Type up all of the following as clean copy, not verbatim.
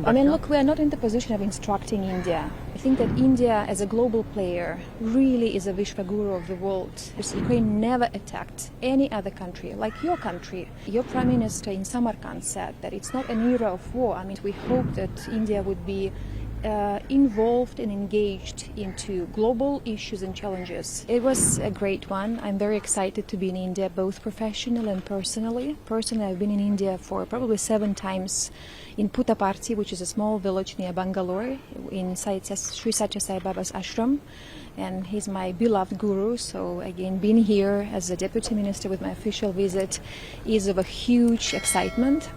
from Russia? Look, we are not in the position of instructing India. I think that India, as a global player, really is a Vishwaguru of the world. Ukraine never attacked any other country, like your country. Your Prime Minister in Samarkand said that it's not an era of war. We hope that India would be involved and engaged into global issues and challenges. It was a great one. I'm very excited to be in India, both professionally and personally. Personally, I've been in India for probably 7 times in Puttaparthi, which is a small village near Bangalore, in Sri Satya Sai Baba's ashram. And he's my beloved guru, so again, being here as a deputy minister with my official visit is of a huge excitement.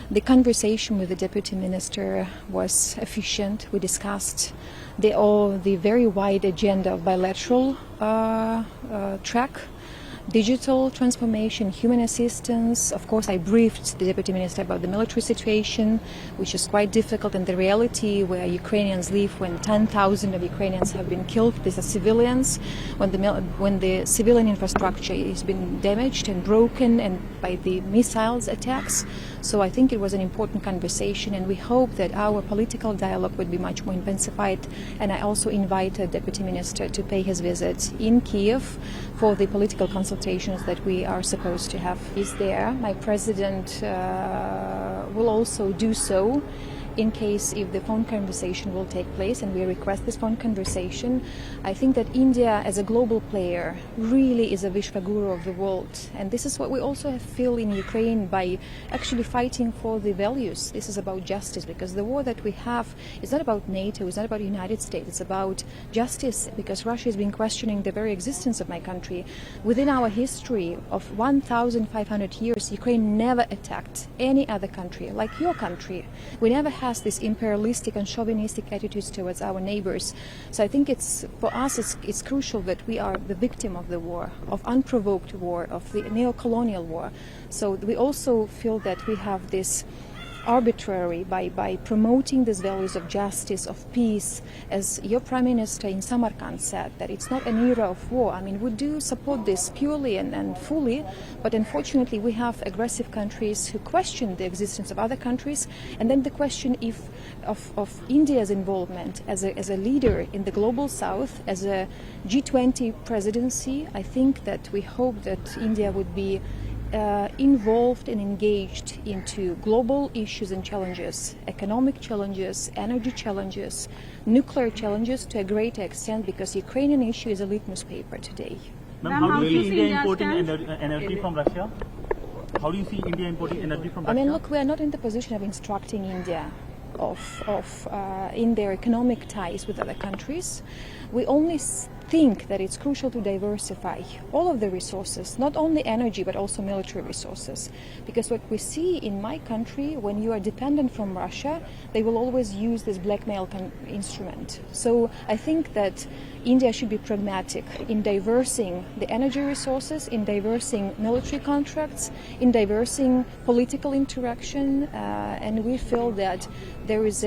The conversation with the deputy minister was efficient. We discussed the very wide agenda of bilateral track, digital transformation, human assistance. Of course, I briefed the deputy minister about the military situation, which is quite difficult, and the reality where Ukrainians live when 10,000 of Ukrainians have been killed. These are civilians. When the civilian infrastructure has been damaged and broken and by the missiles attacks. So I think it was an important conversation, and we hope that our political dialogue would be much more intensified. And I also invited Deputy Minister to pay his visit in Kiev for the political consultations that we are supposed to have. He's there. My president will also do so in case if the phone conversation will take place, and we request this phone conversation. I think that India, as a global player, really is a Vishwaguru of the world. And this is what we also feel in Ukraine by actually fighting for the values. This is about justice, because the war that we have is not about NATO, it's not about the United States, it's about justice, because Russia has been questioning the very existence of my country. Within our history of 1,500 years, Ukraine never attacked any other country, like your country. We never has this imperialistic and chauvinistic attitudes towards our neighbors. So I think for us it's crucial that we are the victim of the war, of unprovoked war, of the neo-colonial war. So we also feel that we have this arbitrary by promoting these values of justice, of peace, as your Prime Minister in Samarkand said, that it's not an era of war. We do support this purely and fully, but unfortunately we have aggressive countries who question the existence of other countries, and then the question of India's involvement as a leader in the global south, as a G20 presidency. I think that we hope that India would be involved and engaged into global issues and challenges, economic challenges, energy challenges, nuclear challenges to a greater extent, because the Ukrainian issue is a litmus paper today. Ma'am, how do you see India importing energy from Russia? How do you see India importing energy from Russia? Look, we are not in the position of instructing India in their economic ties with other countries. We only think that it's crucial to diversify all of the resources, not only energy but also military resources, because what we see in my country, when you are dependent from Russia, they will always use this blackmail instrument. So I think that India should be pragmatic in diversing the energy resources, in diversing military contracts, in diversing political interaction, and we feel that there is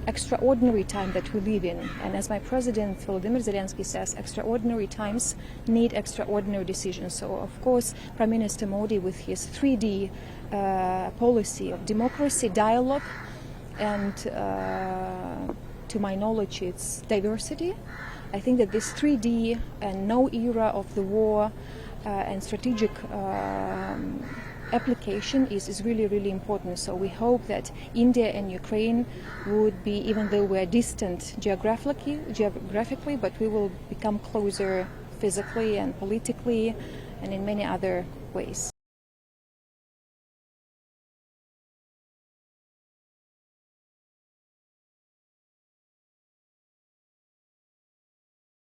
extraordinary time that we live in, and as my president Volodymyr Zelensky says, extraordinary times need extraordinary decisions. So of course Prime Minister Modi, with his 3D policy of democracy, dialogue, and to my knowledge it's diversity, I think that this 3D and no era of the war and strategic application is really, really important. So we hope that India and Ukraine would be, even though we're distant geographically, but we will become closer physically and politically and in many other ways.